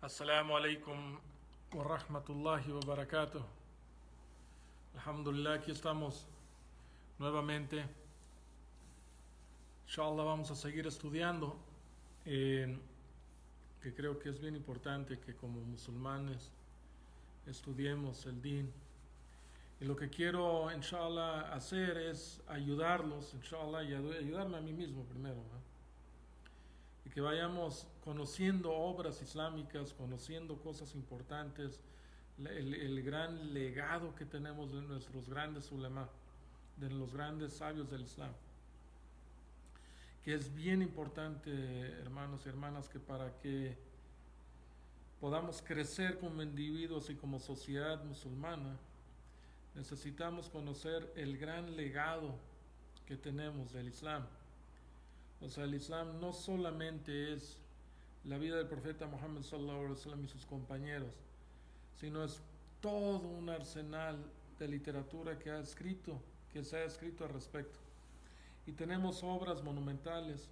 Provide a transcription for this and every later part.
Assalamu alaikum wa rahmatullahi wa barakatuh. Alhamdulillah, aquí estamos nuevamente. Inshallah vamos a seguir estudiando, que creo que es bien importante que como musulmanes estudiemos el din. Y lo que quiero, inshallah, hacer es ayudarlos, inshallah, y ayudarme a mí mismo primero, ¿no? Y que vayamos conociendo obras islámicas, conociendo cosas importantes, el gran legado que tenemos de nuestros grandes ulema, de los grandes sabios del Islam, que es bien importante, hermanos y hermanas, que para que podamos crecer como individuos y como sociedad musulmana, necesitamos conocer el gran legado que tenemos del Islam. O sea, el Islam no solamente es la vida del profeta Muhammad sallallahu alaihi wasallam y sus compañeros, sino es todo un arsenal de literatura que se ha escrito al respecto. Y tenemos obras monumentales,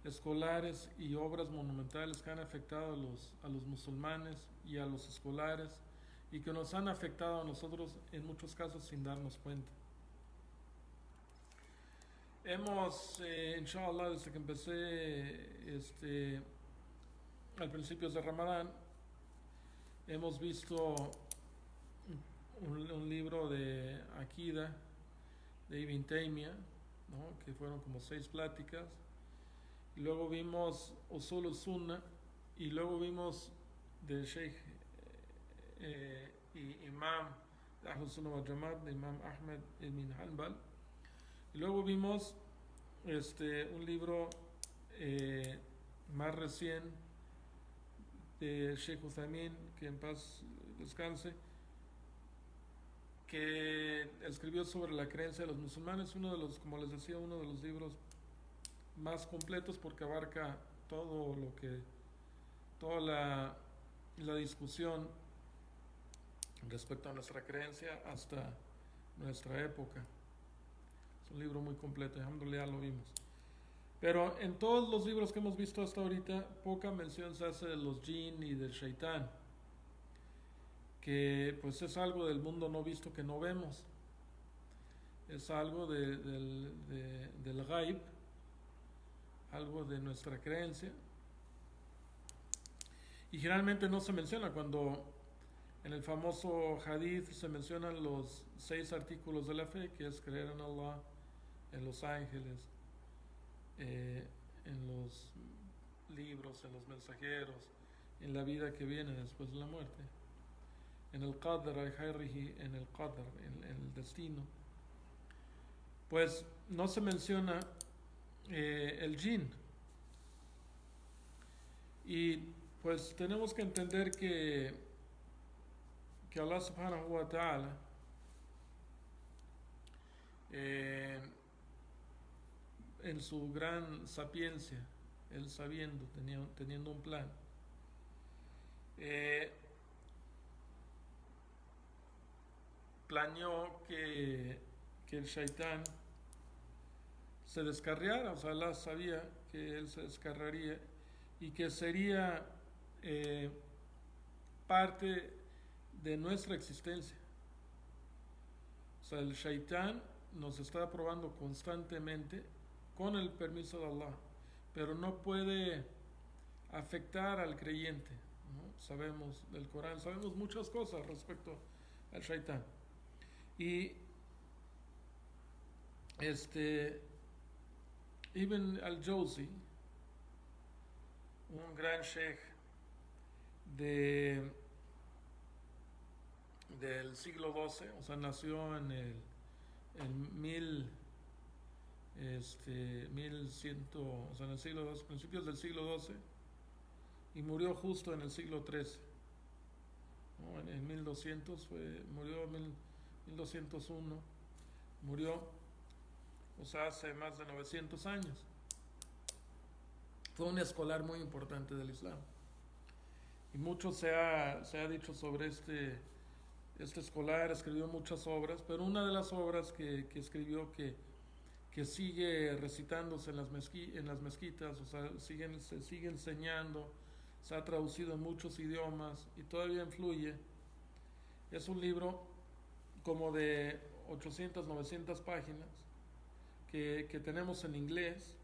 escolares y obras monumentales que han afectado a los musulmanes y a los escolares y que nos han afectado a nosotros en muchos casos sin darnos cuenta. Hemos, inshallah, desde que empecé al principio de Ramadán, hemos visto un libro de Akida de Ibn Taymiyyah, ¿no? Que fueron como 6 pláticas. Y luego vimos Usul al-Sunnah y luego vimos de Sheikh y Imam de Ahl Sunnah wal Jamaat, de Imam Ahmed ibn Hanbal. Y luego vimos un libro más recién de Sheikh Uthaymeen, que en paz descanse, que escribió sobre la creencia de los musulmanes, uno de los, como les decía, uno de los libros más completos porque abarca todo lo que, toda la discusión respecto a nuestra creencia hasta nuestra época. Es un libro muy completo, alhamdulillah lo vimos. Pero en todos los libros que hemos visto hasta ahorita, poca mención se hace de los jinn y del shaitán, que pues es algo del mundo no visto que no vemos. Es algo del ghaib, algo de nuestra creencia. Y generalmente no se menciona cuando en el famoso hadith se mencionan los 6 artículos de la fe, que es creer en Allah, en los ángeles, en los libros, en los mensajeros, en la vida que viene después de la muerte, en el qadr, en el qadr, en el destino. Pues no se menciona el jinn. Y pues tenemos que entender que Allah subhanahu wa ta'ala en su gran sapiencia, él sabiendo, teniendo un plan, planeó que el shaitán se descarriara, o sea, Allah sabía que él se descarriaría y que sería parte de nuestra existencia. O sea, el shaitán nos está probando constantemente con el permiso de Allah, pero no puede afectar al creyente, ¿no? Sabemos del Corán, sabemos muchas cosas respecto al shaitán. Y Ibn al-Jawzi, un gran sheikh de del siglo XII, o sea, nació en el 1100, o sea, en el siglo XII, principios del siglo XII, y murió justo en el siglo XIII, ¿no? En 1200 murió en 1201, murió, o sea, hace más de 900 años. Fue un escolar muy importante del Islam. Y mucho se ha dicho sobre este escolar, escribió muchas obras, pero una de las obras que escribió que sigue recitándose en las mezquitas, o sea, se sigue enseñando, se ha traducido en muchos idiomas y todavía influye. Es un libro como de 800, 900 páginas que tenemos en inglés,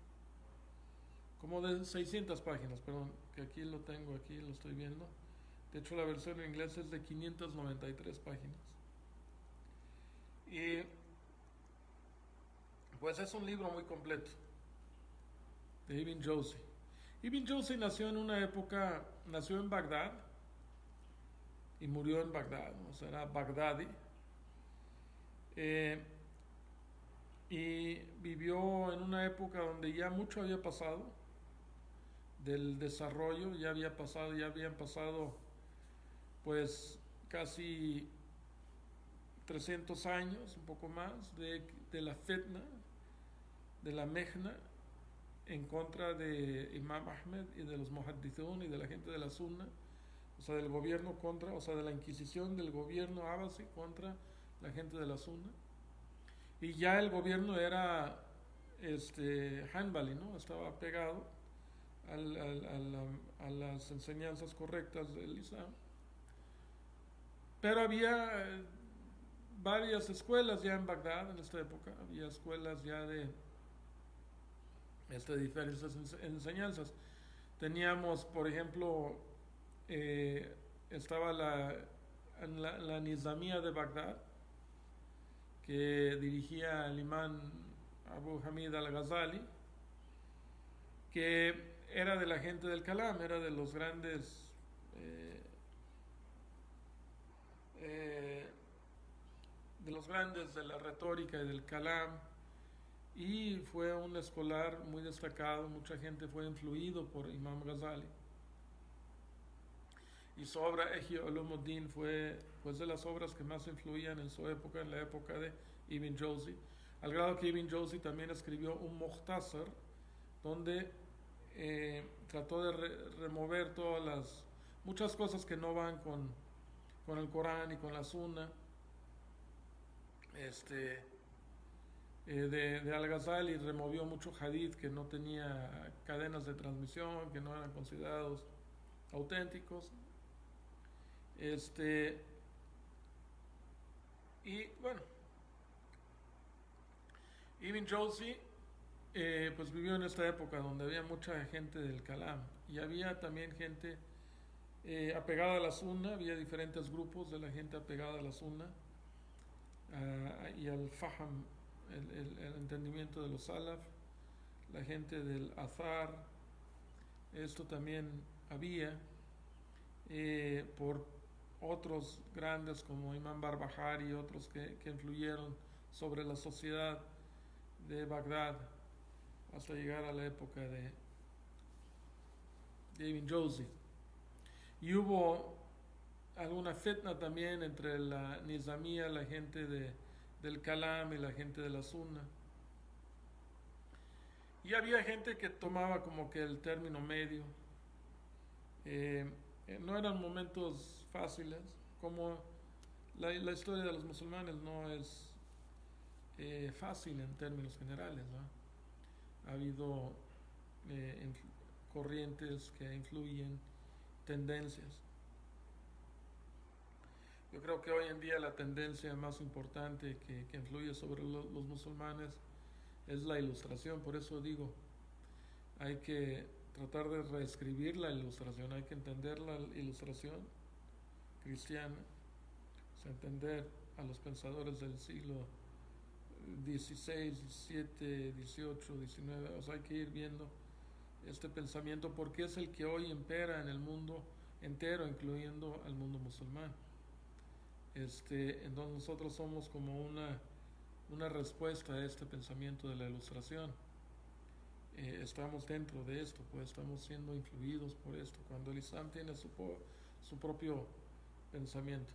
como de 600 páginas, perdón, que aquí lo tengo, aquí lo estoy viendo. De hecho, la versión en inglés es de 593 páginas. Y pues es un libro muy completo de Ibn Jauzi. Ibn Jauzi nació en una época, nació en Bagdad y murió en Bagdad, o sea, era bagdadi. Eh, y vivió en una época donde ya mucho había pasado del desarrollo, ya habían pasado pues casi 300 años, un poco más, de la fitna, de la mejna, en contra de Imam Ahmed y de los muhaddithun y de la gente de la sunna, o sea, del gobierno contra, o sea, de la inquisición del gobierno abasi contra la gente de la sunna. Y ya el gobierno era Hanbali, ¿no? Estaba pegado a las enseñanzas correctas del Islam. Pero había varias escuelas ya en Bagdad en esta época, había escuelas ya de diferentes enseñanzas. Teníamos, por ejemplo, estaba la Nizamía de Bagdad, que dirigía el imán Abu Hamid al-Ghazali, que era de la gente del Kalam, era de los grandes de la retórica y del Kalam, y fue un escolar muy destacado. Mucha gente fue influido por Imam Ghazali, y su obra Ihya Ulumuddin fue pues de las obras que más influían en su época, en la época de Ibn Jauzi, al grado que Ibn Jauzi también escribió un Mukhtasar donde trató de remover muchas cosas que no van con el Corán y con la Sunna, de Al-Ghazali. Removió mucho hadith que no tenía cadenas de transmisión, que no eran considerados auténticos. Y bueno, Ibn Jauzi pues vivió en esta época donde había mucha gente del Kalam y había también gente apegada a la Sunna. Había diferentes grupos de la gente apegada a la Sunna y al Faham, el entendimiento de los Salaf, la gente del Athar. Esto también había por otros grandes como Imam Barbahari y otros que influyeron sobre la sociedad de Bagdad hasta llegar a la época de Ibn Jauzi. Y hubo alguna fitna también entre la Nizamía, la gente del Kalam, y la gente de la Sunna. Y había gente que tomaba como que el término medio. No eran momentos fáciles, como la historia de los musulmanes no es fácil en términos generales, ¿no? Ha habido corrientes que influyen, tendencias. Yo creo que hoy en día la tendencia más importante que influye sobre los musulmanes es la ilustración. Por eso digo, hay que tratar de reescribir la ilustración, hay que entender la ilustración cristiana, o sea, entender a los pensadores del siglo XVI, XVII, XVIII, XIX. O sea, hay que ir viendo este pensamiento porque es el que hoy impera en el mundo entero, incluyendo al mundo musulmán. Entonces nosotros somos como una respuesta a este pensamiento de la ilustración. Estamos dentro de esto, pues estamos siendo influidos por esto, cuando el Islam tiene su propio pensamiento.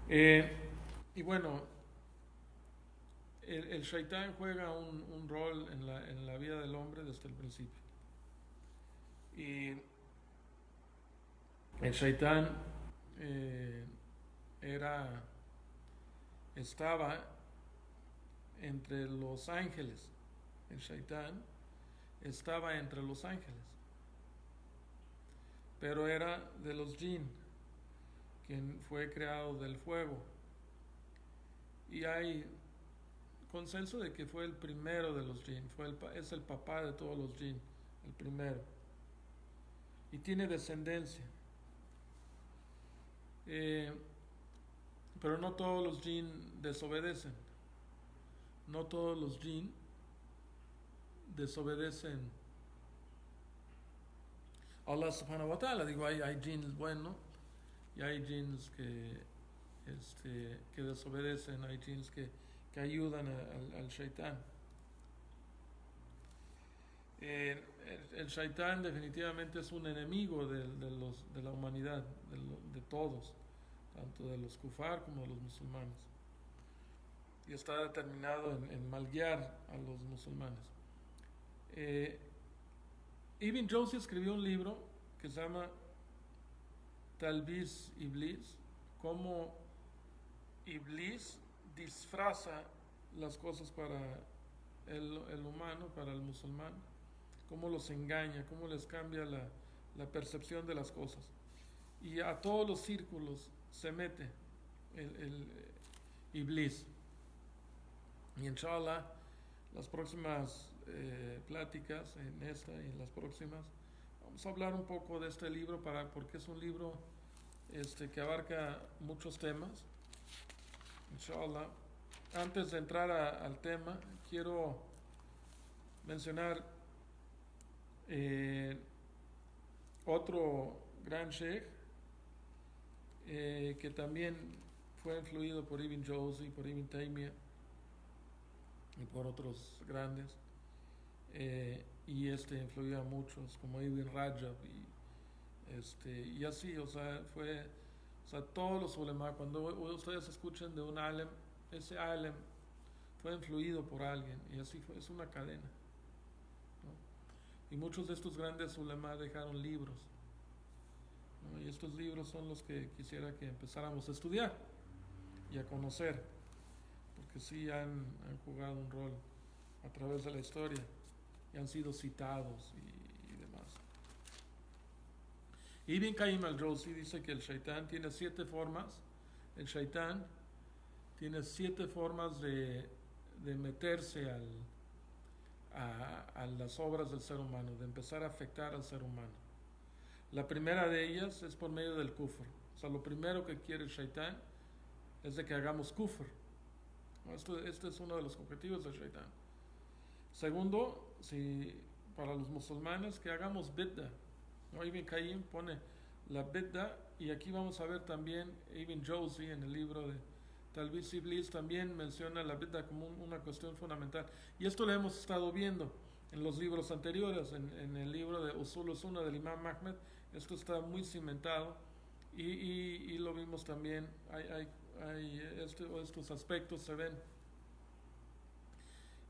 Y bueno, el shaitán juega un rol en la vida del hombre desde el principio. Y el shaitán estaba entre los ángeles. El shaitán estaba entre los ángeles. pero era de los jinn, quien fue creado del fuego. Y hay consenso de que fue el primero de los jinn, es el papá de todos los jinn, el primero. Y tiene descendencia. Pero no todos los jinn desobedecen. No todos los jinn desobedecen a Allah subhanahu wa ta'ala. Digo, hay jinns buenos y hay jinns que desobedecen, hay jinns que ayudan al shaitán. El shaitán definitivamente es un enemigo de la humanidad, de todos, tanto de los kufar como de los musulmanes. Y está determinado en malguiar a los musulmanes. Ibn Jawzi escribió un libro que se llama Talbis Iblis, cómo Iblis disfraza las cosas para el humano, para el musulmán, cómo los engaña, cómo les cambia la percepción de las cosas. Y a todos los círculos se mete el Iblis. Y inshallah, las próximas pláticas, en esta y en las próximas, vamos a hablar un poco de este libro porque es un libro que abarca muchos temas. Inshallah, antes de entrar al tema, quiero mencionar otro gran sheikh que también fue influido por Ibn Jawzi, por Ibn Taymiyyah y por otros grandes, y influyó a muchos como Ibn Rajab y así, o sea, todos los ulema, cuando ustedes escuchen de un alem, ese alem fue influido por alguien, y así es una cadena, ¿no? Y muchos de estos grandes ulema dejaron libros, ¿no? Y estos libros son los que quisiera que empezáramos a estudiar y a conocer, porque sí han jugado un rol a través de la historia y han sido citados y demás. Ibn Qayyim al-Jawzi dice que el shaitán tiene 7 formas. El shaitán tiene 7 formas de meterse a las obras del ser humano, de empezar a afectar al ser humano. La primera de ellas es por medio del kufr. O sea, lo primero que quiere el shaitán es de que hagamos kufr. Este es uno de los objetivos del shaitán. Segundo, para los musulmanes, que hagamos bid'ah, ¿no? Ibn Qayyim pone la bid'ah, y aquí vamos a ver también Ibn Jawzi en el libro de Talbis Iblis también menciona la bid'ah como una cuestión fundamental, y esto lo hemos estado viendo en los libros anteriores, en el libro de Usul Sunnah del Imam Ahmed. Esto está muy cimentado, y lo vimos también. Estos aspectos se ven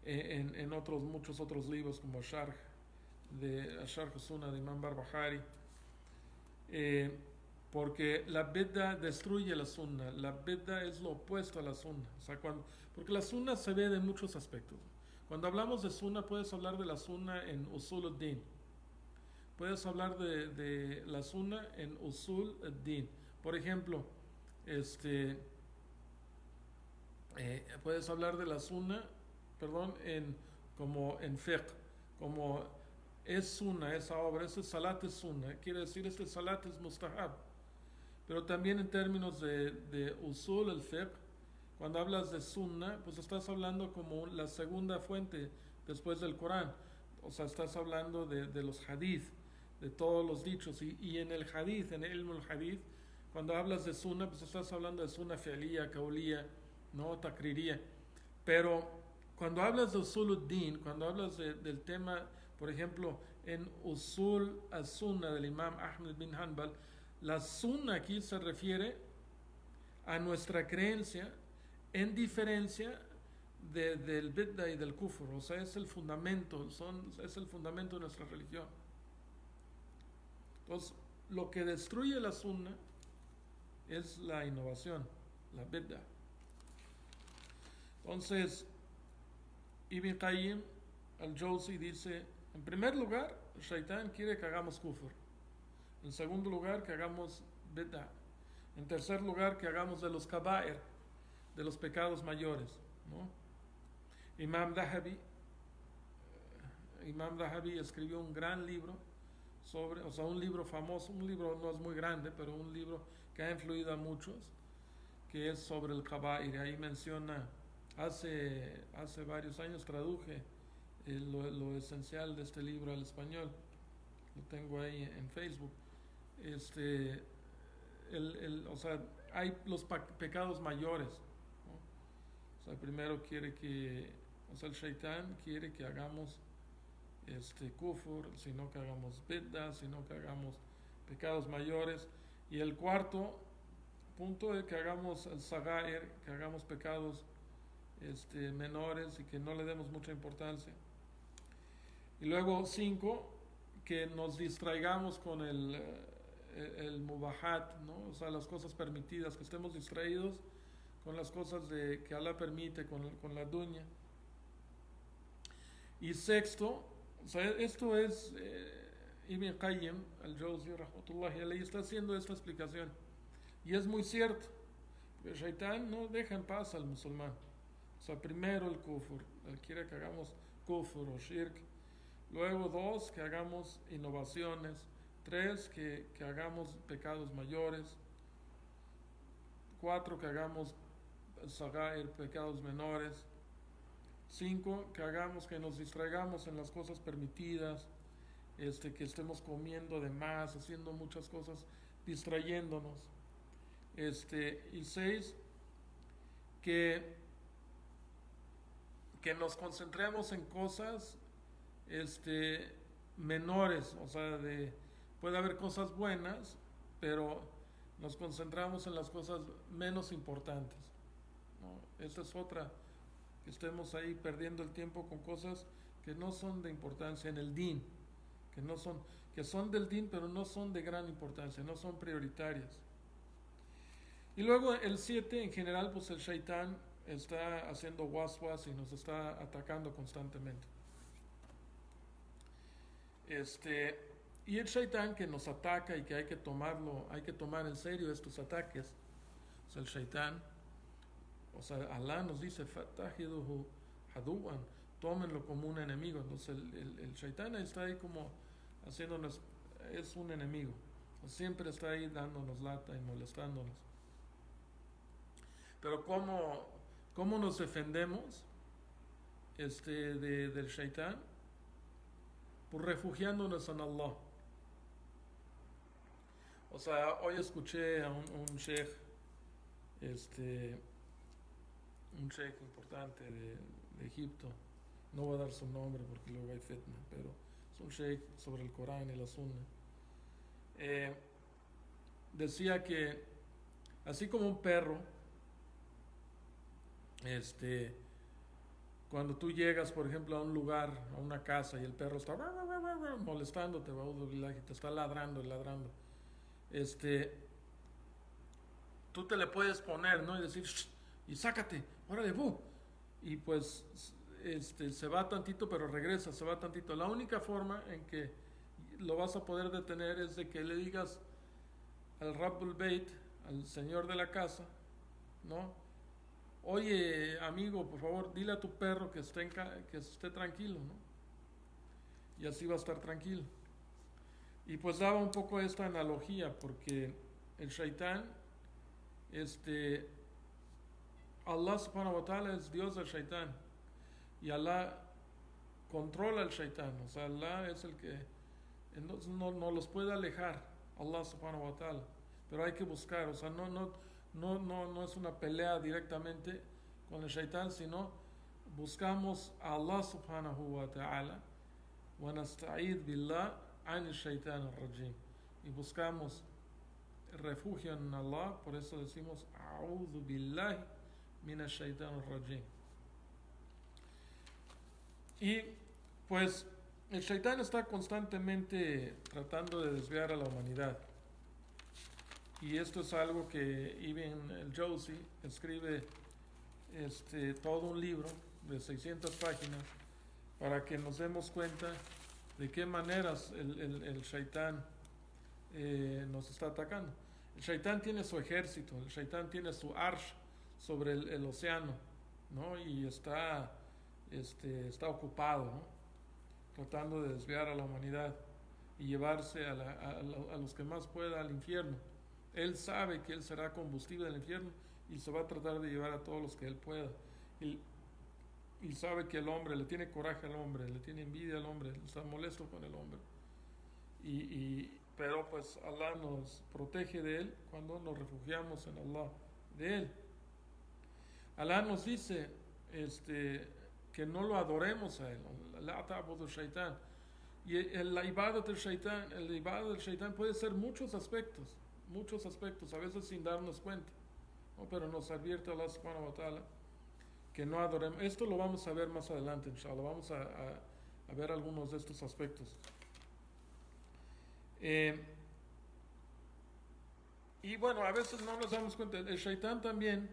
en muchos otros libros como Sharh Sunnah de Imam Barbahari, porque la bid'ah destruye la sunnah. La bid'ah es lo opuesto a la sunnah, o sea, porque la sunnah se ve de muchos aspectos. Cuando hablamos de sunnah, puedes hablar de la sunnah en usul ad-din, puedes hablar de la sunnah en usul ad-din. Por ejemplo, puedes hablar de la sunnah, como en fiqh, como es sunnah, esa obra, ese salat es sunnah, quiere decir este salat es mustahab. Pero también en términos de usul al fiqh, cuando hablas de sunnah, pues estás hablando como la segunda fuente después del Corán. O sea, estás hablando de los hadith, de todos los dichos, y en el hadith, en el ilm al-hadith, cuando hablas de sunnah, pues estás hablando de sunnah fi'liya, kauliyya, no takririya. Pero cuando hablas de usul ad-din, cuando hablas del tema, por ejemplo, en usul as-sunnah del Imam Ahmed bin Hanbal, la sunnah aquí se refiere a nuestra creencia en diferencia del bid'ah y del kufr. O sea, es el fundamento, es el fundamento de nuestra religión. Entonces, lo que destruye la sunnah es la innovación, la bid'ah. Entonces, Ibn Qayyim al-Jawzi dice, en primer lugar, el shaitán quiere que hagamos kufr. En segundo lugar, que hagamos bid'ah. En tercer lugar, que hagamos de los kaba'ir, de los pecados mayores, ¿no? Imam Dahabi, Imam Dahabi escribió un gran libro sobre, o sea, un libro famoso, un libro no es muy grande, pero un libro que ha influido a muchos, que es sobre el kaba'ir. Ahí menciona, hace varios años traduje lo esencial de este libro al español. Lo tengo ahí en Facebook. O sea, hay los pecados mayores, ¿no? O sea, primero o sea, el shaitán quiere que hagamos kufur, sino que hagamos bid'ah, sino que hagamos pecados mayores. Y el cuarto punto es que hagamos el sagair, que hagamos pecados menores y que no le demos mucha importancia. Y luego 5, que nos distraigamos con el mubahat, ¿no? O sea, las cosas permitidas, que estemos distraídos con las cosas que Allah permite, con la dunya. Y sexto, o sea, esto es Ibn Qayyim al-Jawzi rahmatullahi alayhi está haciendo esta explicación, y es muy cierto. El shaitán no deja en paz al musulmán. O sea, primero el kufur, él quiere que hagamos kufur o shirk. Luego 2, que hagamos innovaciones. 3, que hagamos pecados mayores. 4, que hagamos sagair, pecados menores. 5, que nos distraigamos en las cosas permitidas, que estemos comiendo de más, haciendo muchas cosas, distrayéndonos. Y 6, que nos concentremos en cosas menores, o sea, puede haber cosas buenas, pero nos concentramos en las cosas menos importantes, ¿no? Esa es otra, que estemos ahí perdiendo el tiempo con cosas que no son de importancia en el din, que son del din, pero no son de gran importancia, no son prioritarias. Y luego el 7, en general, pues el shaitán está haciendo waswas y nos está atacando constantemente. Y el shaitán que nos ataca y que hay que tomar en serio estos ataques. O sea, el shaitán, o sea, Allah nos dice, fatahiduhu haduwan, tómenlo como un enemigo. Entonces el shaitán está ahí como haciéndonos, es un enemigo. Siempre está ahí dándonos lata y molestándonos. Pero ¿cómo nos defendemos del shaitán? Pues refugiándonos en Allah. O sea, hoy escuché a un sheikh, un sheikh importante de Egipto. No voy a dar su nombre porque luego hay fitna, pero es un sheikh sobre el Corán y la Sunna. Decía que así como un perro, cuando tú llegas, por ejemplo, a un lugar, a una casa, y el perro está molestándote, te está ladrando y ladrando, tú te le puedes poner, ¿no? Y decir, shh, y sácate, órale, bu. Y pues se va tantito, pero regresa, se va tantito. La única forma en que lo vas a poder detener es de que le digas al Rabbul Beit, al señor de la casa, ¿no? Oye, amigo, por favor, dile a tu perro que esté tranquilo, ¿no? Y así va a estar tranquilo. Y pues daba un poco esta analogía, porque el shaitán, Allah subhanahu wa ta'ala es Dios del shaitán, y Allah controla al shaitán, o sea, Allah es el que no los puede alejar, Allah subhanahu wa ta'ala, pero hay que buscar, o sea, no es una pelea directamente con el shaitán, sino buscamos a Allah subhanahu wa ta'ala, wa nasta'id billah an shaitan al-rajim, y buscamos refugio en Allah. Por eso decimos a'udhu billahi min shaitan al-rajim. Y pues el shaitán está constantemente tratando de desviar a la humanidad. Y esto es algo que Ibn al-Jawzi escribe todo un libro de 600 páginas para que nos demos cuenta de qué maneras el shaitán nos está atacando. El Shaitán tiene su ejército, el Shaitán tiene su arsh sobre el océano, ¿no? Y está ocupado, ¿no? Tratando de desviar a la humanidad y llevarse a los que más pueda al infierno. Él sabe que él será combustible del infierno y se va a tratar de llevar a todos los que él pueda. Y, y sabe que el hombre le tiene coraje al hombre, le tiene envidia al hombre, está molesto con el hombre. Pero pues Allah nos protege de él cuando nos refugiamos en Allah, de él. Allah nos dice que no lo adoremos a él. La ta'budu shaitan. Y la ibadat del shaitan, el ibadat del shaitan puede ser muchos aspectos, a veces sin darnos cuenta, ¿no? Pero nos advierte Allah subhanahu wa ta'ala que no adoremos. Esto lo vamos a ver más adelante, inshallah. Vamos a ver algunos de estos aspectos. Y bueno, a veces no nos damos cuenta. El shaitán también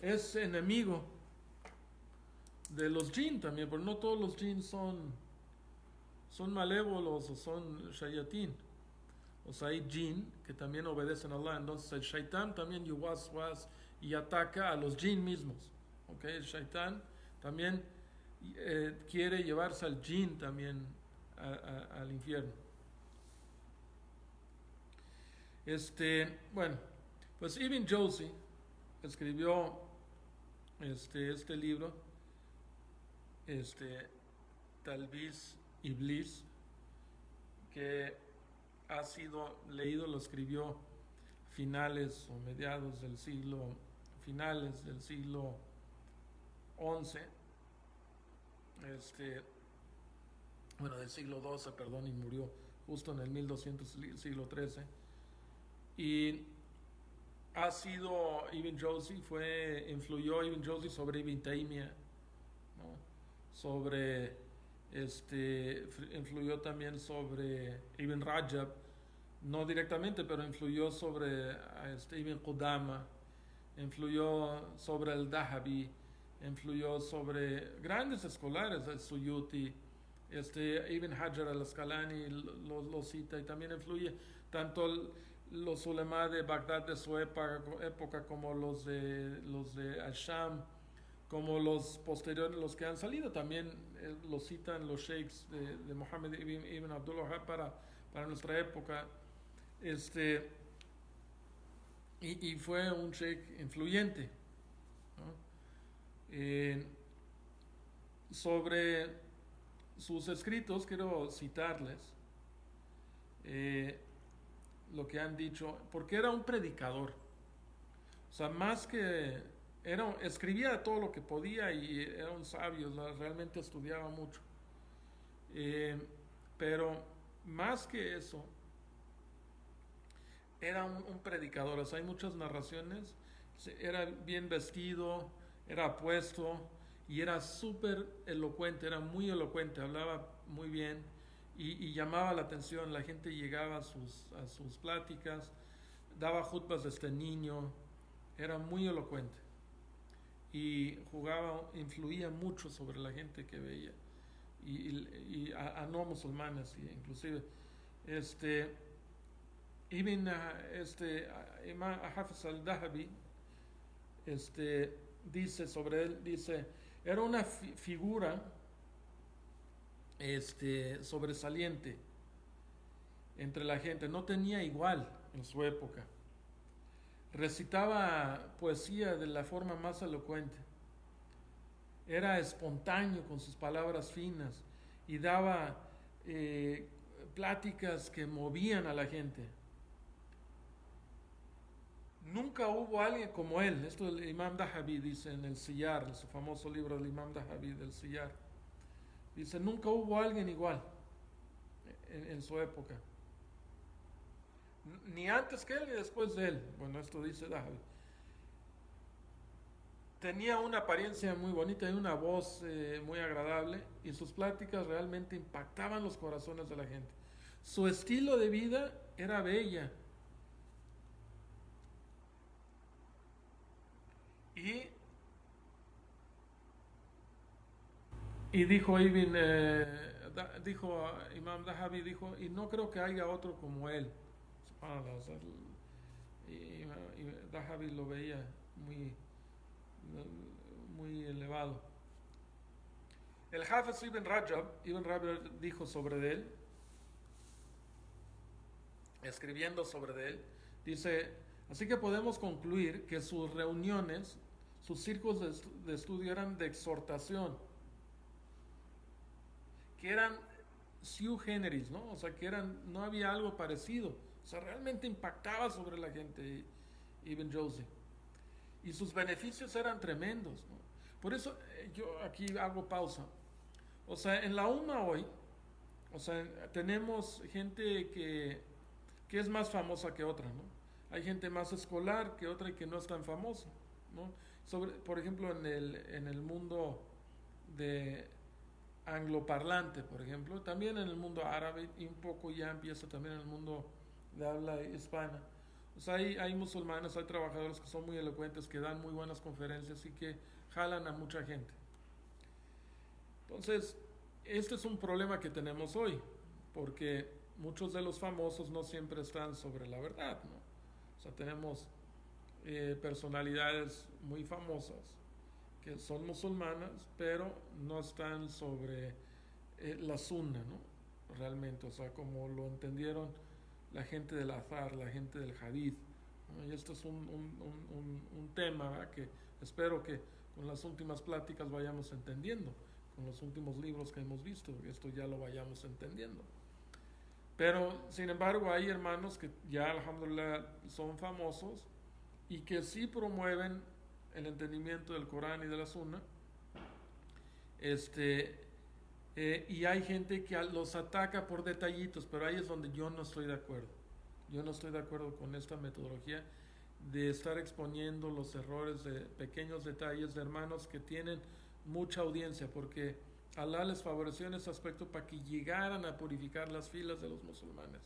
es enemigo de los jinn también, porque no todos los jinn son malévolos o son shayatín. O sea, hay jinn que también obedecen a Allah. Entonces el shaitán también yuwaswas y ataca a los jinn mismos. ¿Okay? El shaitán también quiere llevarse al jinn también al infierno. Bueno, pues Ibn Jawzi escribió este libro, Talbis Iblis, que ha sido leído, lo escribió finales del siglo XI, del siglo XII, perdón, y murió justo en el 1200, siglo XIII. Y Ibn Jawzi influyó Ibn Jawzi sobre Ibn Taymiyyah, ¿no? Influyó también sobre Ibn Rajab, no directamente, pero influyó sobre Ibn Qudama, influyó sobre el Dahabi, influyó sobre grandes escolares, el Suyuti, Ibn Hajar al-Asqalani lo cita, y también influye tanto los ulema de Bagdad de su época como los de Asham, como los posteriores, los que han salido también lo citan los sheikhs de Muhammad ibn Abdul Wahhab para nuestra época. Y fue un sheikh influyente, ¿no? Sobre sus escritos quiero citarles lo que han dicho, porque era un predicador. O sea, más que escribía todo lo que podía y era un sabio, realmente estudiaba mucho. Pero más que eso, era un predicador. O sea, hay muchas narraciones. Era bien vestido, era apuesto y era súper elocuente, era muy elocuente, hablaba muy bien y llamaba la atención. La gente llegaba a sus pláticas, daba jutbas de este niño, era muy elocuente y influía mucho sobre la gente que veía y a no musulmanes inclusive. Imam Hafiz al-Dahabi dice sobre él, era una figura sobresaliente entre la gente, no tenía igual en su época. Recitaba poesía de la forma más elocuente, era espontáneo con sus palabras finas y daba pláticas que movían a la gente. Nunca hubo alguien como él. Esto el Imam Dahabi dice en el Siyar, en su famoso libro del Imam Dahabi del Siyar. Dice, nunca hubo alguien igual en su época. Ni antes que él ni después de él. Bueno, esto dice Dahabi. Tenía una apariencia muy bonita y una voz muy agradable, y sus pláticas realmente impactaban los corazones de la gente. Su estilo de vida era bella. Y dijo Ibn dijo Imam Dahabi, dijo, y no creo que haya otro como él. Subhanallah, o sea, y Dahabi lo veía muy, muy elevado. El Hafiz Ibn Rajab dijo sobre él, escribiendo sobre él, dice, así que podemos concluir que sus reuniones, sus círculos de estudio eran de exhortación, que eran sui generis, ¿no? O sea, que no había algo parecido. O sea, realmente impactaba sobre la gente Ibn Jauzi. Y sus beneficios eran tremendos, ¿no? Por eso yo aquí hago pausa. O sea, en la umma hoy, o sea, tenemos gente que es más famosa que otra, ¿no? Hay gente más escolar que otra y que no es tan famosa, ¿no? Por ejemplo, en el mundo de angloparlante, por ejemplo, también en el mundo árabe y un poco ya empieza también en el mundo de habla hispana. O sea, hay musulmanes, hay trabajadores que son muy elocuentes, que dan muy buenas conferencias y que jalan a mucha gente. Entonces, este es un problema que tenemos hoy, porque muchos de los famosos no siempre están sobre la verdad, ¿no? O sea, tenemos personalidades muy famosas que son musulmanas, pero no están sobre la sunna, ¿no? Realmente, o sea, como lo entendieron la gente del azar, la gente del hadith, ¿no? Y esto es un tema, ¿verdad?, que espero que con las últimas pláticas vayamos entendiendo, con los últimos libros que hemos visto, esto ya lo vayamos entendiendo. Pero, sin embargo, hay hermanos que ya, alhamdulillah, son famosos y que sí promueven el entendimiento del Corán y de la Sunna. Y hay gente que los ataca por detallitos, pero ahí es donde yo no estoy de acuerdo. Yo no estoy de acuerdo con esta metodología de estar exponiendo los errores de pequeños detalles de hermanos que tienen mucha audiencia, porque Allah les favoreció en ese aspecto para que llegaran a purificar las filas de los musulmanes,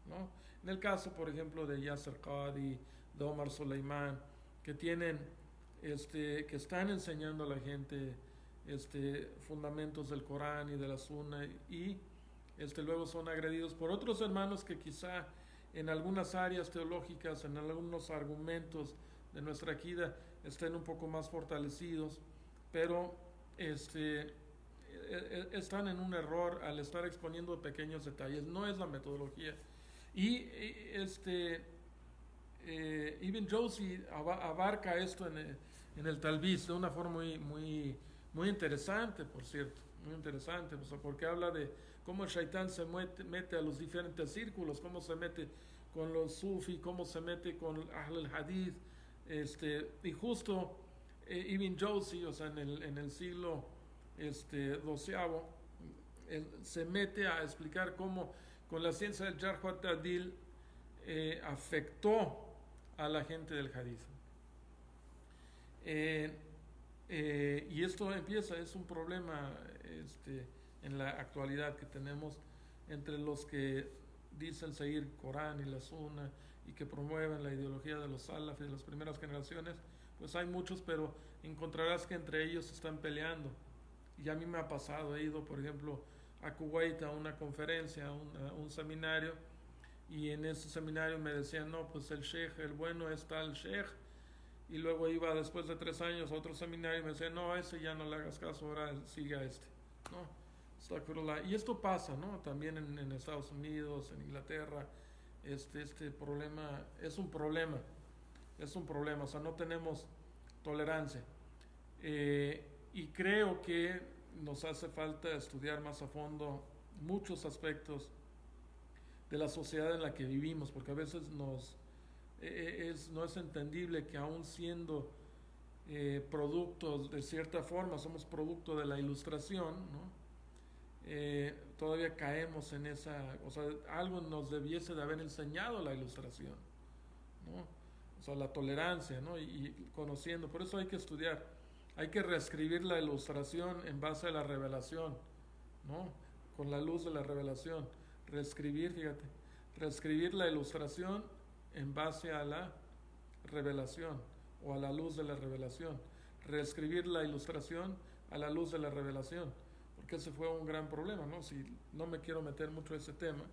¿no? En el caso, por ejemplo, de Yasser Qadi, de Omar Suleiman, que tienen, que están enseñando a la gente fundamentos del Corán y de la Sunna, y luego son agredidos por otros hermanos que quizá en algunas áreas teológicas, en algunos argumentos de nuestra akida estén un poco más fortalecidos, pero están en un error al estar exponiendo pequeños detalles. No es la metodología. Y Ibn Jauzi abarca esto en el Talbis de una forma muy interesante, por cierto, muy interesante, o sea, porque habla de cómo el shaitán se mete a los diferentes círculos, cómo se mete con los sufi, cómo se mete con Ahl al-Hadith, y justo Ibn Jauzi, o sea, en el siglo doceavo, se mete a explicar cómo con la ciencia del Jarh wa Ta'dil afectó a la gente del hadith. Y esto es un problema en la actualidad que tenemos entre los que dicen seguir Corán y la Sunna y que promueven la ideología de los salaf y de las primeras generaciones. Pues hay muchos, pero encontrarás que entre ellos están peleando. Y a mí me ha pasado, he ido, por ejemplo, a Kuwait a una conferencia, a un seminario, y en ese seminario me decían, no, pues el sheikh, el bueno es tal sheikh, y luego iba después de 3 años a otro seminario y me decían, no, a ese ya no le hagas caso, ahora siga ¿no? Y esto pasa, ¿no? También en Estados Unidos, en Inglaterra, este problema es un problema, o sea, no tenemos tolerancia. Y creo que nos hace falta estudiar más a fondo muchos aspectos de la sociedad en la que vivimos, porque a veces no es entendible que aún siendo productos de cierta forma, somos producto de la ilustración, ¿no? Todavía caemos en esa, o sea, algo nos debiese de haber enseñado la ilustración, ¿no? O sea, la tolerancia, ¿no? Y conociendo, por eso hay que estudiar, hay que reescribir la ilustración en base a la revelación, ¿no? Con la luz de la revelación, reescribir la ilustración en base a la revelación o a la luz de la revelación, reescribir la ilustración a la luz de la revelación, porque ese fue un gran problema, ¿no? Si no me quiero meter mucho en ese tema,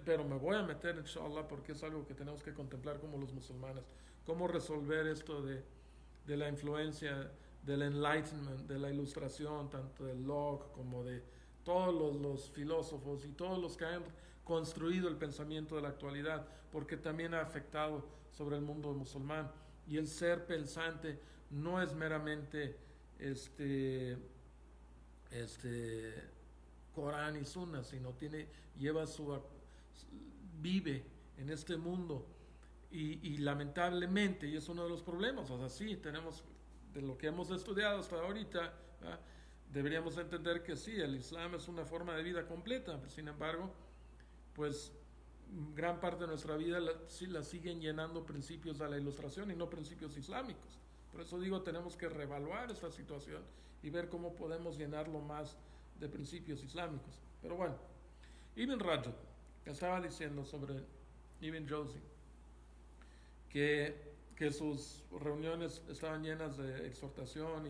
pero me voy a meter, inshallah, porque es algo que tenemos que contemplar como los musulmanes. Cómo resolver esto de la influencia del enlightenment, de la ilustración, tanto del Locke como de todos los filósofos y todos los que han construido el pensamiento de la actualidad, porque también ha afectado sobre el mundo musulmán. Y el ser pensante no es meramente este Corán y Sunna, sino lleva vive en este mundo y lamentablemente, y es uno de los problemas, o sea, sí, tenemos, de lo que hemos estudiado hasta ahorita, ¿verdad? Deberíamos entender que sí, el Islam es una forma de vida completa, sin embargo, pues gran parte de nuestra vida la siguen llenando principios de la ilustración y no principios islámicos. Por eso digo, tenemos que reevaluar esta situación y ver cómo podemos llenarlo más de principios islámicos. Pero bueno, Ibn Rajab estaba diciendo sobre Ibn Jawzi que sus reuniones estaban llenas de exhortación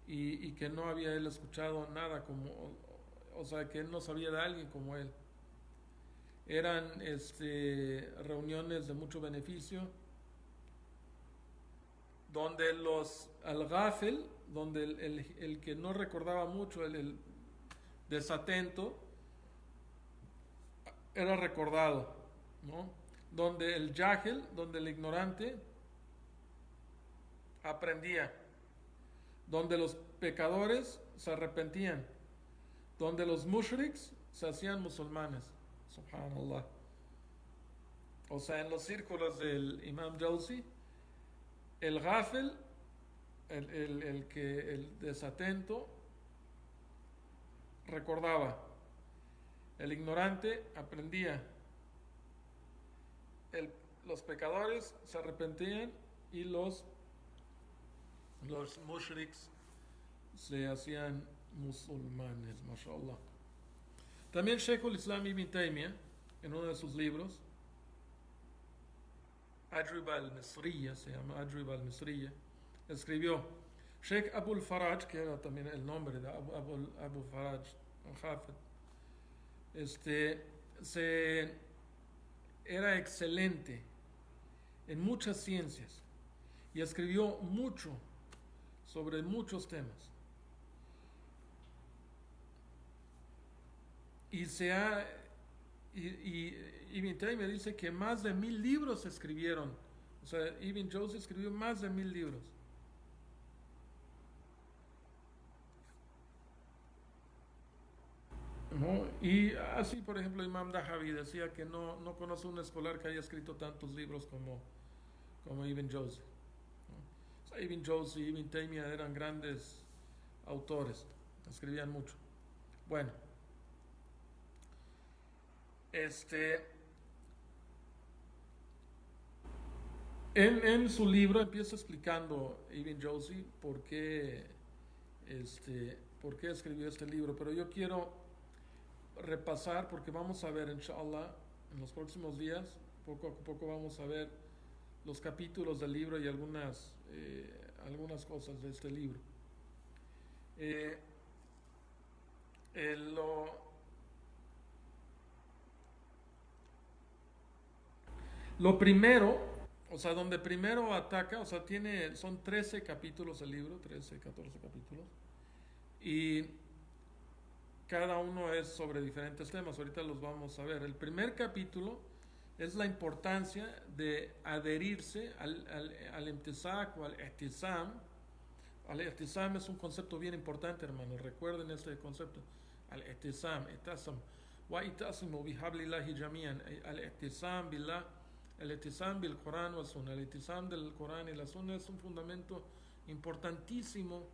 y que no había él escuchado nada como, o sea, que él no sabía de alguien como él. Eran reuniones de mucho beneficio, donde al-ghafil, donde el que no recordaba mucho, el desatento, era recordado, ¿no? Donde el jahil, donde el ignorante, aprendía, donde los pecadores se arrepentían, donde los mushriks se hacían musulmanes. Subhanallah. O sea, en los círculos del Imam Jawzi, el ghafil, el desatento, recordaba, el ignorante aprendía, los pecadores se arrepentían y los mushriks se hacían musulmanes, mashallah. También Sheikh al-Islam Ibn Taymiyyah, en uno de sus libros, Ajriba al-Misriya, se llama Ajriba al-Misriya, escribió, Sheikh Abu al-Faraj, que era también el nombre de Abu Faraj al-Hafid, era excelente en muchas ciencias y escribió mucho sobre muchos temas. Y Ibn Taymiyyah dice que más de 1000 libros se escribieron. O sea, Ibn Jawzi escribió más de 1000 libros. ¿No? Y así, por ejemplo, Imam Dahabi decía que no conoce un escolar que haya escrito tantos libros como Ibn Jawzi, ¿no? O sea, Ibn Jawzi y Ibn Taymiyyah eran grandes autores, escribían mucho. Bueno, en su libro empieza explicando Ibn Jawzi por qué escribió este libro, pero yo quiero repasar porque vamos a ver, inshallah, en los próximos días, poco a poco vamos a ver los capítulos del libro y algunas cosas de este libro. Eh, lo primero, o sea, donde primero ataca, o sea, son 13 capítulos el libro, 13, 14 capítulos, y cada uno es sobre diferentes temas, ahorita los vamos a ver. El primer capítulo es la importancia de adherirse al imtisak o al ihtisam. Al ihtisam es un concepto bien importante, hermanos, recuerden este concepto. Al ihtisam, ihtasam, wa itasimu bihablillahi jamian, al ihtisam billah, el ihtisam bil Corán wa Sunna. El ihtisam del Corán y la Sunna es un fundamento importantísimo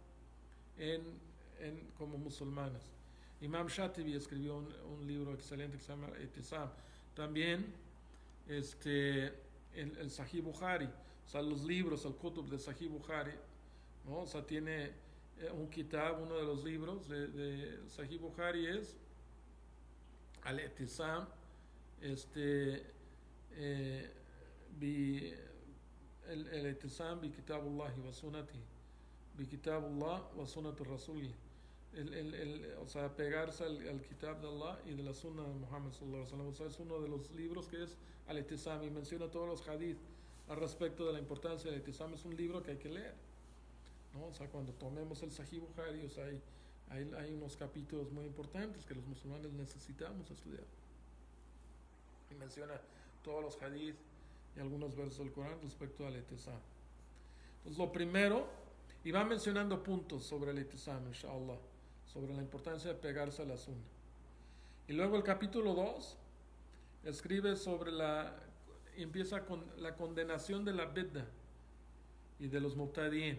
como musulmanes. Imam Shatibi escribió un libro excelente que se llama Ihtisam. También el Sahih Bukhari, o sea, los libros, el Kutub de Sahih Bukhari, ¿no? O sea, tiene un kitab, uno de los libros de Sahih Bukhari es Al-Ihtisam, el Ihtisam bi Kitabullahi wa Sunnati, bi Kitabullah wa Sunnati Rasuli. o sea, pegarse al Kitab de Allah y de la Sunna de Muhammad sallallahu alaihi wasallam. O sea, es uno de los libros que es Al-Itisam y menciona todos los hadith al respecto de la importancia del Itisam. Es un libro que hay que leer, ¿no? O sea, cuando tomemos el Sahih Bukhari, o sea, hay unos capítulos muy importantes que los musulmanes necesitamos estudiar. Y menciona todos los hadith y algunos versos del Corán respecto al Itisam. Entonces, lo primero, y va mencionando puntos sobre el Itisam, inshallah, sobre la importancia de pegarse a la sunna. Y luego el capítulo 2 escribe sobre empieza con la condenación de la bid'ah y de los mubtadi'in.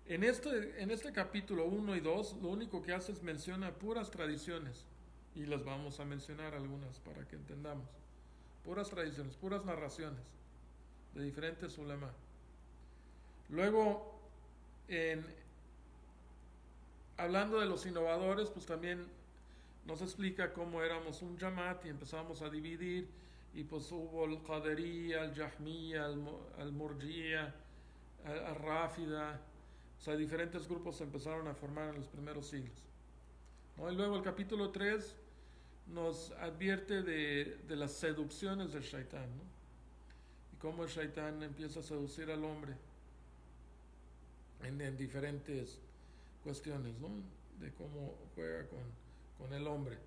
En este capítulo 1 y 2, lo único que hace es menciona puras tradiciones, y las vamos a mencionar algunas para que entendamos. Puras tradiciones, puras narraciones de diferentes ulama. Luego, hablando de los innovadores, pues también nos explica cómo éramos un Jamaat y empezamos a dividir, y pues hubo el Qadariyya, el Jahmiyya, el Murjiya, el Rafida, o sea, diferentes grupos se empezaron a formar en los primeros siglos, ¿no? Y luego el capítulo 3 nos advierte de las seducciones del Shaitán, ¿no? Y cómo el Shaitán empieza a seducir al hombre en diferentes cuestiones, ¿no? De cómo juega con el hombre.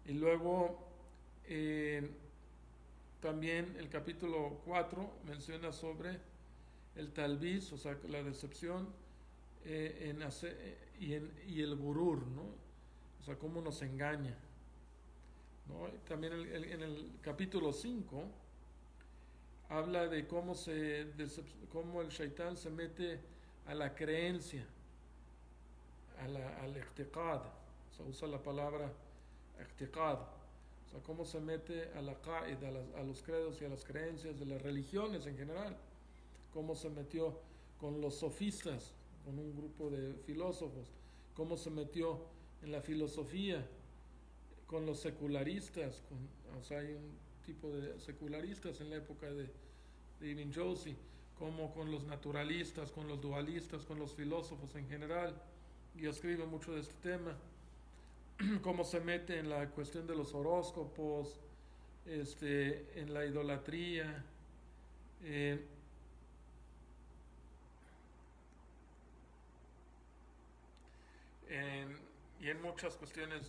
Y luego también el capítulo 4 menciona sobre el talbiz, o sea, la decepción, y el gurur, ¿no? O sea, cómo nos engaña, ¿no? Y también en el capítulo 5 habla de cómo el shaitán se mete a la creencia, al i'tiqad, o sea, usa la palabra i'tiqad, o sea, cómo se mete a la qaid, a los credos y a las creencias de las religiones en general, cómo se metió con los sofistas, con un grupo de filósofos, cómo se metió en la filosofía con los secularistas, o sea, hay un tipo de secularistas en la época de Ibn Jawzi, como con los naturalistas, con los dualistas, con los filósofos en general, y escribe mucho de este tema, cómo se mete en la cuestión de los horóscopos, en la idolatría, y en muchas cuestiones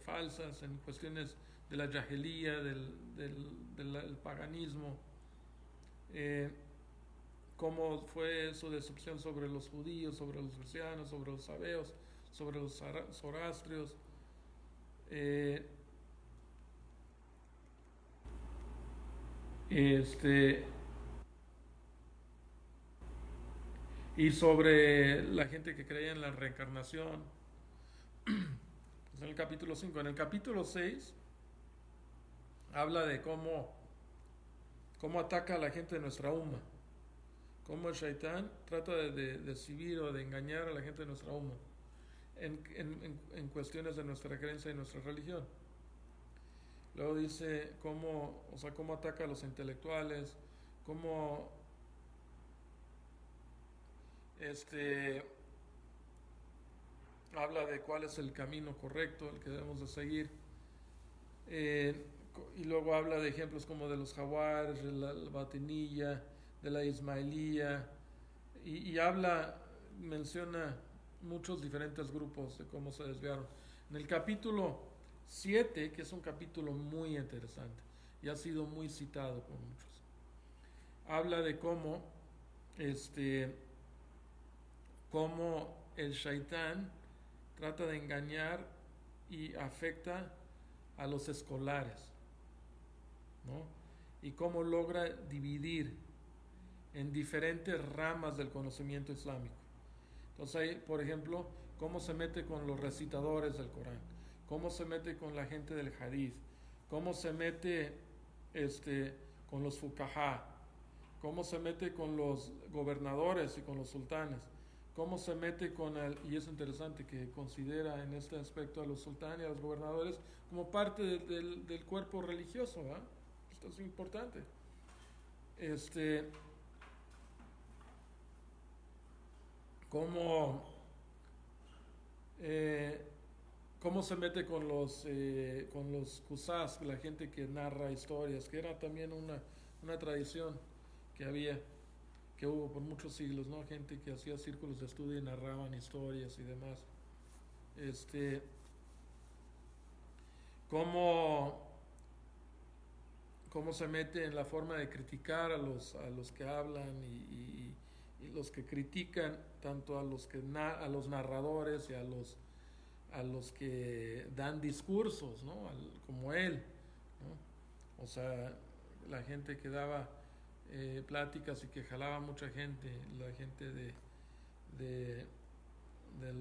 falsas, en cuestiones de la jahilía, del paganismo, cómo fue su decepción sobre los judíos, sobre los cristianos, sobre los sabeos, sobre los zoroastrios, y sobre la gente que creía en la reencarnación. En el capítulo 5. En el capítulo 6 habla de cómo ataca a la gente de nuestra umma, cómo el shaitán trata de decibir o de engañar a la gente de nuestra umma en cuestiones de nuestra creencia y nuestra religión. Luego dice cómo ataca a los intelectuales, cómo habla de cuál es el camino correcto, el que debemos de seguir. Y luego habla de ejemplos como de los Jawares, de la Batinilla, de la Ismailía, y menciona muchos diferentes grupos de cómo se desviaron. En el capítulo 7, que es un capítulo muy interesante y ha sido muy citado por muchos, habla de cómo el shaitán trata de engañar y afecta a los escolares, ¿no? Y cómo logra dividir en diferentes ramas del conocimiento islámico. Entonces hay, por ejemplo, cómo se mete con los recitadores del Corán, cómo se mete con la gente del hadith, cómo se mete con los fuqaha, cómo se mete con los gobernadores y con los sultanes, cómo se mete y es interesante que considera en este aspecto a los sultanes y a los gobernadores como parte del cuerpo religioso, ¿eh? Esto es importante. Cómo Eh, cómo se mete con los qusás, la gente que narra historias, que era también una tradición que había, que hubo por muchos siglos, ¿no? Gente que hacía círculos de estudio y narraban historias y demás. Este, cómo, cómo se mete en la forma de criticar a los que hablan y los que critican tanto a los, a los narradores y a los que dan discursos, ¿no? Como él, ¿no? O sea, la gente que daba pláticas y que jalaba mucha gente, la gente de, de de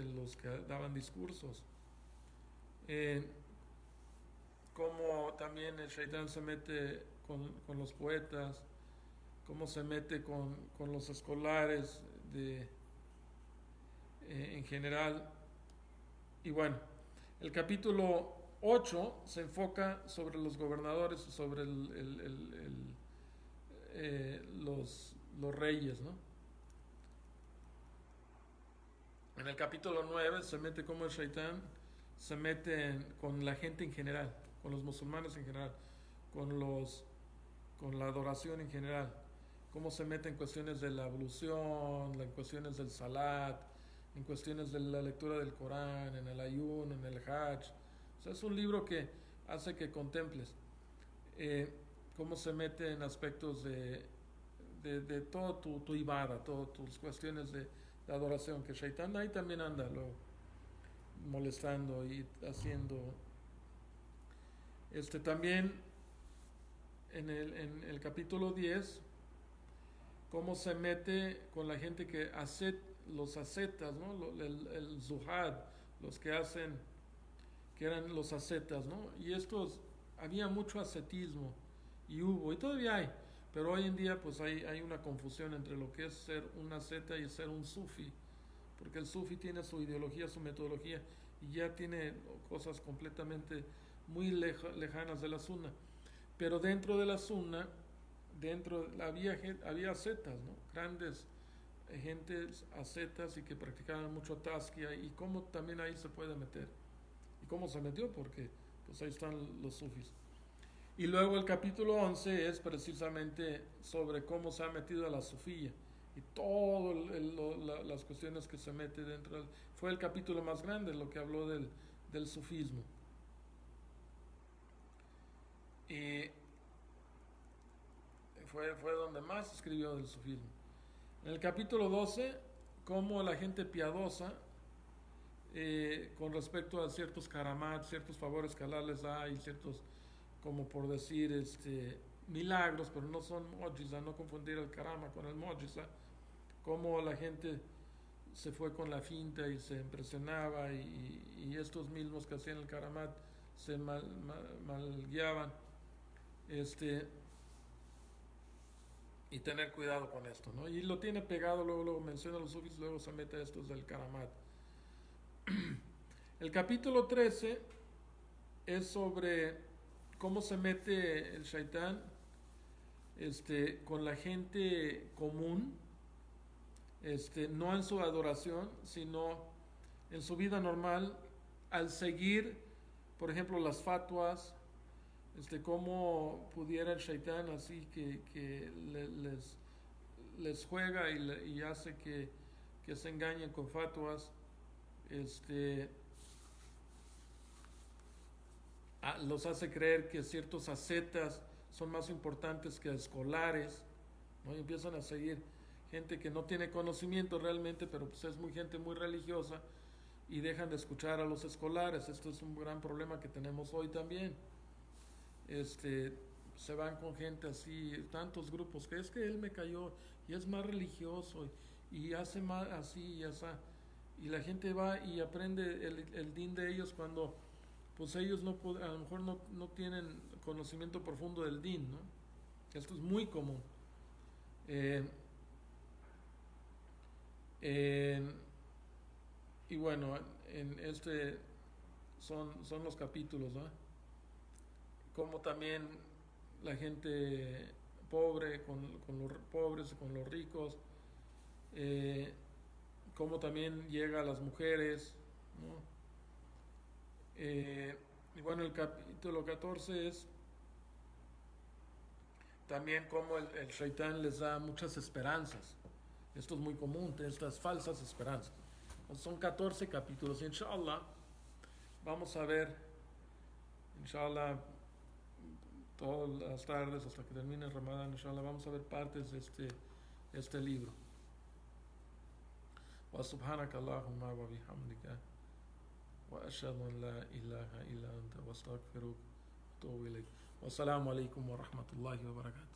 los que daban discursos. Eh, Cómo también el Shaitán se mete con los poetas, cómo se mete con los escolares de, en general. Y bueno, el capítulo 8 se enfoca sobre los gobernadores, sobre los reyes, ¿no? En el capítulo 9 se mete como el Shaitán se mete con la gente en general, con los musulmanes en general, con con la adoración en general, cómo se mete en cuestiones de la ablución, en cuestiones del salat, en cuestiones de la lectura del Corán, en el ayuno, en el hajj. O sea, es un libro que hace que contemples eh, cómo se mete en aspectos de todo tu ibada, todas tus cuestiones de adoración, que Shaitán ahí también anda luego molestando y haciendo. También en el capítulo 10 cómo se mete con la gente que hace los ascetas, ¿no? El zuhad, los que hacen, que eran los ascetas, ¿no? Y estos, había mucho ascetismo, y hubo, y todavía hay, pero hoy en día pues hay una confusión entre lo que es ser un asceta y ser un sufi, porque el sufi tiene su ideología, su metodología, y ya tiene cosas completamente muy lejanas de la sunna. Pero dentro de la sunna, había ascetas, ¿no? Grandes gentes ascetas y que practicaban mucho tasquia, y cómo también ahí se puede meter. Y cómo se metió, porque pues ahí están los sufis. Y luego el capítulo 11 es precisamente sobre cómo se ha metido a la sufía y todas las cuestiones que se mete dentro. Fue el capítulo más grande, lo que habló del sufismo. Y fue donde más escribió del sufismo. En el capítulo 12, cómo la gente piadosa, con respecto a ciertos karamat, ciertos favores que Allah les da, y ciertos, como por decir, milagros, pero no son mojiza, no confundir el karama con el mojiza, cómo la gente se fue con la finta y se impresionaba, y estos mismos que hacían el karamat se mal guiaban, y tener cuidado con esto, ¿no? Y lo tiene pegado, luego menciona los sufis, luego se mete a estos del karamat. El capítulo 13 es sobre cómo se mete el shaitán con la gente común, no en su adoración, sino en su vida normal, al seguir, por ejemplo, las fatwas, cómo pudiera el shaitán así que les juega y hace que se engañen con fatwas, los hace creer que ciertos ascetas son más importantes que escolares, ¿no? Y empiezan a seguir gente que no tiene conocimiento realmente, pero pues es gente muy religiosa, y dejan de escuchar a los escolares. Esto es un gran problema que tenemos hoy también. Se van con gente así, tantos grupos, que es que él me cayó y es más religioso y hace más así y así. Y la gente va y aprende el din de ellos cuando pues ellos a lo mejor no tienen conocimiento profundo del din, ¿no? Esto es muy común. Eh, y bueno, en son los capítulos, ¿no? Como también la gente pobre con los pobres, con los ricos, cómo también llega a las mujeres, ¿no? Y bueno, el capítulo 14 es también cómo el Shaitán les da muchas esperanzas. Esto es muy común, estas falsas esperanzas. Son 14 capítulos. Inshallah, vamos a ver, inshallah, todas las tardes hasta que termine el Ramadán, inshallah, vamos a ver partes de este libro. Wa subhanaka Allahumma wa bihamdika wa ashhadu an la ilaha illa anta wa astaghfiruka wa atubu ilayk. Wassalamu alaikum wa rahmatullahi wa barakatuh.